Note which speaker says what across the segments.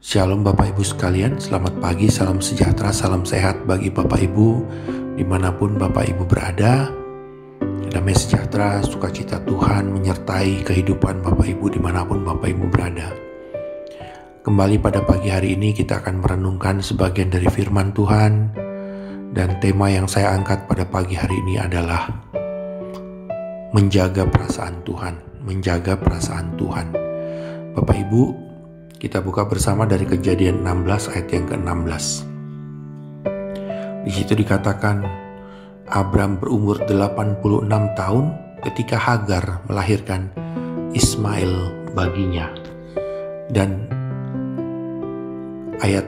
Speaker 1: Shalom Bapak Ibu sekalian, selamat pagi, salam sejahtera, salam sehat bagi Bapak Ibu dimanapun Bapak Ibu berada. Damai sejahtera, sukacita Tuhan menyertai kehidupan Bapak Ibu dimanapun Bapak Ibu berada. Kembali pada pagi hari ini kita akan merenungkan sebagian dari firman Tuhan. Dan tema yang saya angkat pada pagi hari ini adalah menjaga perasaan Tuhan, menjaga perasaan Tuhan. Bapak Ibu, kita buka bersama dari Kejadian 16 ayat yang ke-16. Di situ dikatakan, Abram berumur 86 tahun ketika Hagar melahirkan Ismail baginya. Dan ayat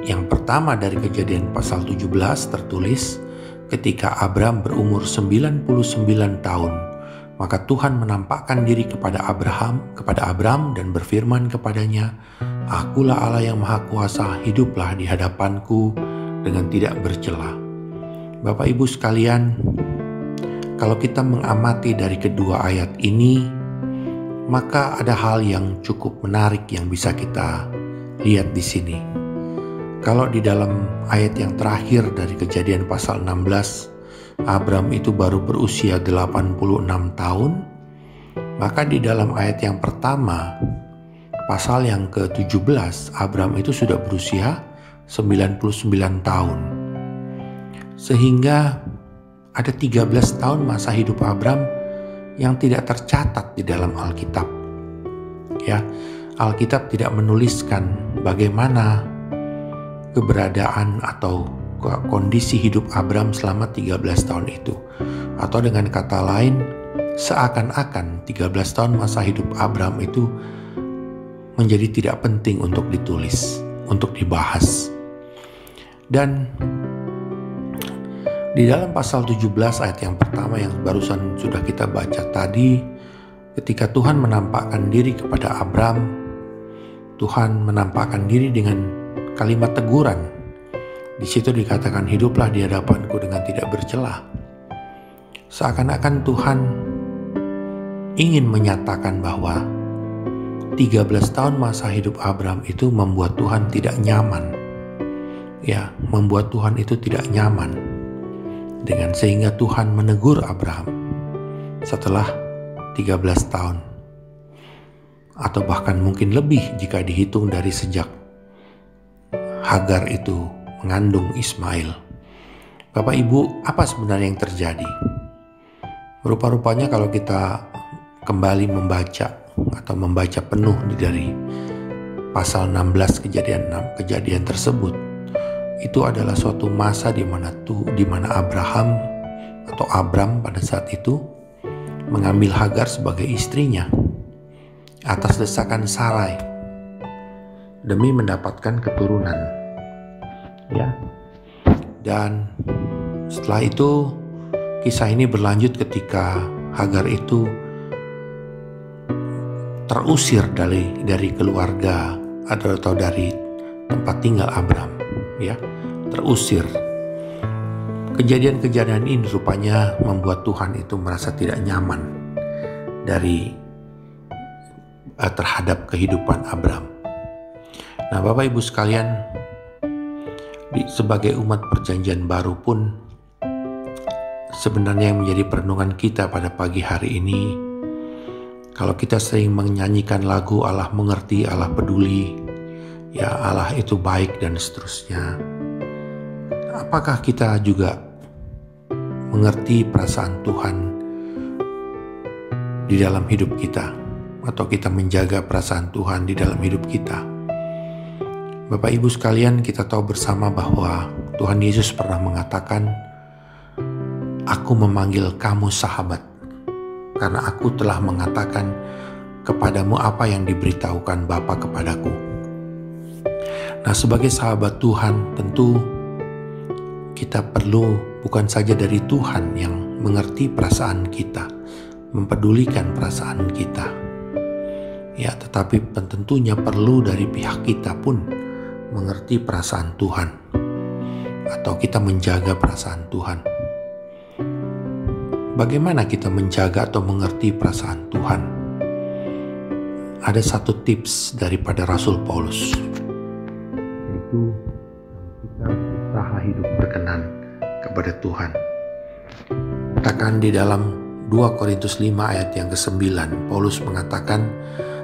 Speaker 1: yang pertama dari Kejadian pasal 17 tertulis, ketika Abram berumur 99 tahun, maka Tuhan menampakkan diri kepada Abram dan berfirman kepadanya, "Akulah Allah yang Maha Kuasa, hiduplah di hadapanku dengan tidak bercela." Bapak Ibu sekalian, kalau kita mengamati dari kedua ayat ini, maka ada hal yang cukup menarik yang bisa kita lihat di sini. Kalau di dalam ayat yang terakhir dari Kejadian pasal 16, Abram itu baru berusia 86 tahun, maka di dalam ayat yang pertama, pasal yang ke-17, Abram itu sudah berusia 99 tahun. Sehingga ada 13 tahun masa hidup Abram yang tidak tercatat di dalam Alkitab. Ya, Alkitab tidak menuliskan bagaimana keberadaan atau kondisi hidup Abram selama 13 tahun itu. Atau dengan kata lain, seakan-akan 13 tahun masa hidup Abram itu menjadi tidak penting untuk ditulis, untuk dibahas. Dan di dalam pasal 17 ayat yang pertama yang barusan sudah kita baca tadi, ketika Tuhan menampakkan diri kepada Abram, Tuhan menampakkan diri dengan kalimat teguran. Di situ dikatakan, hiduplah di hadapanku dengan tidak bercela. Seakan-akan Tuhan ingin menyatakan bahwa 13 tahun masa hidup Abram itu membuat Tuhan tidak nyaman. Ya, membuat Tuhan itu tidak nyaman. Sehingga Tuhan menegur Abraham setelah 13 tahun. Atau bahkan mungkin lebih jika dihitung dari sejak Hagar itu mengandung Ismail. Bapak Ibu, apa sebenarnya yang terjadi? Rupa-rupanya kalau kita kembali membaca atau membaca penuh dari pasal 16 kejadian tersebut, itu adalah suatu masa di mana Abram pada saat itu mengambil Hagar sebagai istrinya atas desakan Sarai demi mendapatkan keturunan. Ya. Dan setelah itu kisah ini berlanjut ketika Hagar itu terusir dari keluarga atau dari tempat tinggal Abram, ya, terusir. Kejadian-kejadian ini rupanya membuat Tuhan itu merasa tidak nyaman terhadap kehidupan Abram. Nah, Bapak Ibu sekalian, sebagai umat perjanjian baru pun sebenarnya yang menjadi perenungan kita pada pagi hari ini, kalau kita sering menyanyikan lagu Allah mengerti, Allah peduli, ya Allah itu baik dan seterusnya, apakah kita juga mengerti perasaan Tuhan di dalam hidup kita, atau kita menjaga perasaan Tuhan di dalam hidup kita? Bapak Ibu sekalian, kita tahu bersama bahwa Tuhan Yesus pernah mengatakan, "Aku memanggil kamu sahabat, karena aku telah mengatakan kepadamu apa yang diberitahukan Bapa kepadaku." Nah, sebagai sahabat Tuhan, tentu kita perlu bukan saja dari Tuhan yang mengerti perasaan kita, mempedulikan perasaan kita, ya, tetapi tentunya perlu dari pihak kita pun mengerti perasaan Tuhan, atau kita menjaga perasaan Tuhan. Bagaimana kita menjaga atau mengerti perasaan Tuhan? Ada satu tips daripada Rasul Paulus. itu kita berusaha hidup berkenan kepada Tuhan. Katakan di dalam 2 Korintus 5 ayat yang ke-9, Paulus mengatakan,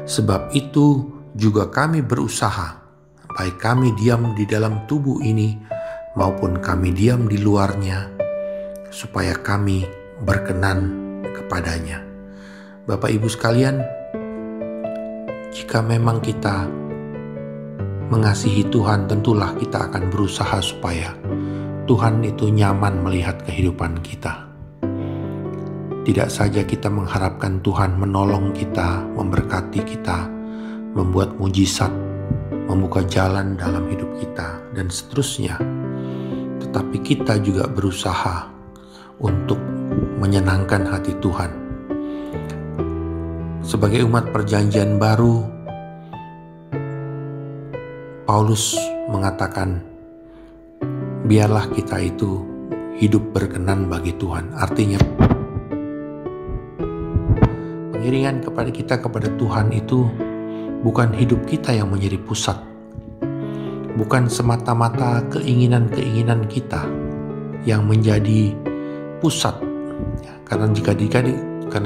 Speaker 1: sebab itu juga kami berusaha, baik kami diam di dalam tubuh ini maupun kami diam di luarnya, supaya kami berkenan kepadanya. Bapak Ibu sekalian, jika memang kita mengasihi Tuhan, tentulah kita akan berusaha supaya Tuhan itu nyaman melihat kehidupan kita. Tidak saja kita mengharapkan Tuhan menolong kita, memberkati kita, membuat mujizat, membuka jalan dalam hidup kita, dan seterusnya. Tetapi kita juga berusaha untuk menyenangkan hati Tuhan. Sebagai umat perjanjian baru, Paulus mengatakan, biarlah kita itu hidup berkenan bagi Tuhan. Artinya, pengiringan kepada kita kepada Tuhan itu bukan hidup kita yang menjadi pusat, bukan semata-mata keinginan-keinginan kita yang menjadi pusat. Karena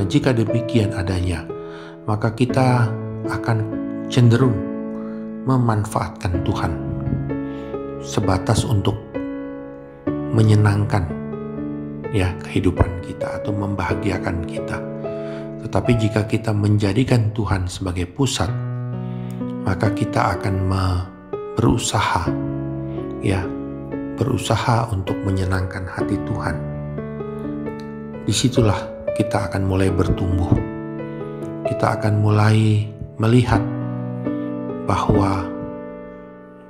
Speaker 1: jika demikian adanya, maka kita akan cenderung memanfaatkan Tuhan sebatas untuk menyenangkan kehidupan kita atau membahagiakan kita. Tetapi jika kita menjadikan Tuhan sebagai pusat, maka kita akan berusaha untuk menyenangkan hati Tuhan. Disitulah kita akan mulai bertumbuh. Kita akan mulai melihat bahwa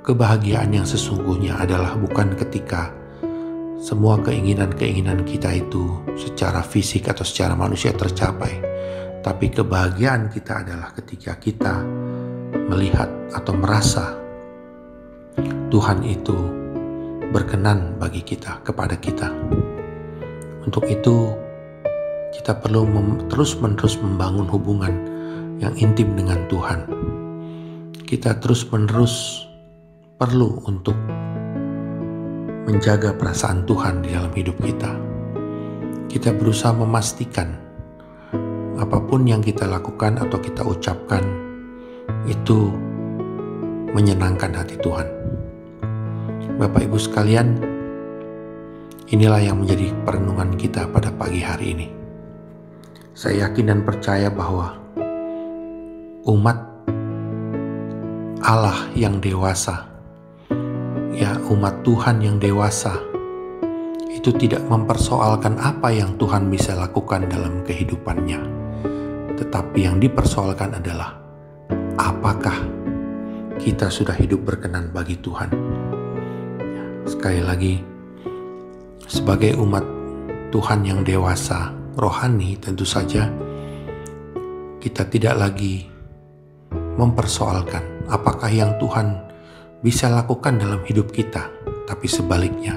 Speaker 1: kebahagiaan yang sesungguhnya adalah bukan ketika semua keinginan-keinginan kita itu secara fisik atau secara manusia tercapai, tapi kebahagiaan kita adalah ketika kita melihat atau merasa Tuhan itu berkenan bagi kita, kepada kita. Untuk itu kita perlu terus-menerus membangun hubungan yang intim dengan Tuhan. Kita terus-menerus perlu untuk menjaga perasaan Tuhan di dalam hidup kita. Kita berusaha memastikan apapun yang kita lakukan atau kita ucapkan itu menyenangkan hati Tuhan. Bapak Ibu sekalian, inilah yang menjadi perenungan kita pada pagi hari ini. Saya yakin dan percaya bahwa umat Allah yang dewasa, umat Tuhan yang dewasa, itu tidak mempersoalkan apa yang Tuhan bisa lakukan dalam kehidupannya. Tetapi yang dipersoalkan adalah apakah kita sudah hidup berkenan bagi Tuhan. Sekali lagi, sebagai umat Tuhan yang dewasa, rohani, tentu saja kita tidak lagi mempersoalkan apakah yang Tuhan bisa lakukan dalam hidup kita, tapi sebaliknya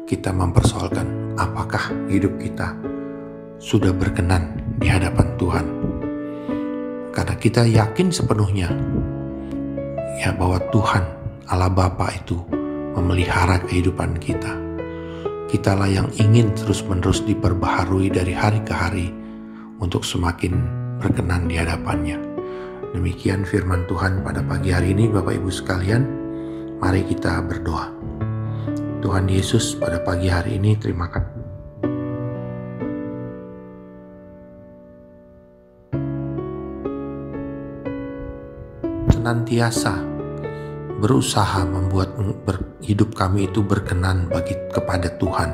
Speaker 1: kita mempersoalkan apakah hidup kita sudah berkenan di hadapan Tuhan. Karena kita yakin sepenuhnya bahwa Tuhan Allah Bapa itu memelihara kehidupan kita. Kitalah yang ingin terus-menerus diperbaharui dari hari ke hari untuk semakin berkenan di hadapannya. Demikian firman Tuhan pada pagi hari ini, Bapak Ibu sekalian. Mari kita berdoa. Tuhan Yesus, pada pagi hari ini terima kasih. Senantiasa berusaha membuat hidup kami itu berkenan kepada Tuhan.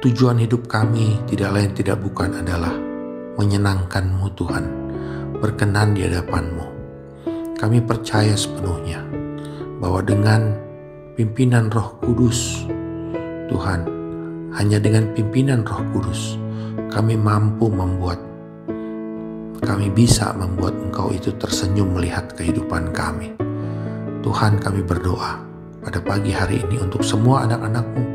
Speaker 1: Tujuan hidup kami tidak lain tidak bukan adalah menyenangkan-Mu Tuhan, berkenan di hadapan-Mu. Kami percaya sepenuhnya bahwa dengan pimpinan Roh Kudus, Tuhan, hanya dengan pimpinan Roh Kudus kami bisa membuat Engkau itu tersenyum melihat kehidupan kami. Tuhan, kami berdoa pada pagi hari ini untuk semua anak-anak-Mu.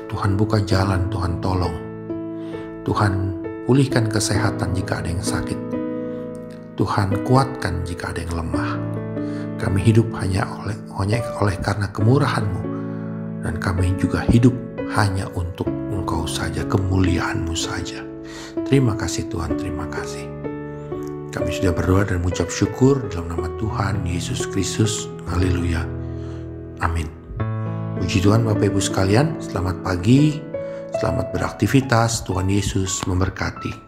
Speaker 1: Tuhan buka jalan, Tuhan tolong. Tuhan pulihkan kesehatan jika ada yang sakit. Tuhan kuatkan jika ada yang lemah. Kami hidup hanya oleh karena kemurahan-Mu, dan kami juga hidup hanya untuk Engkau saja, kemuliaan-Mu saja. Terima kasih Tuhan, terima kasih. Kami sudah berdoa dan mengucap syukur dalam nama Tuhan Yesus Kristus. Haleluya. Amin. Puji Tuhan Bapak Ibu sekalian, selamat pagi, selamat beraktivitas, Tuhan Yesus memberkati.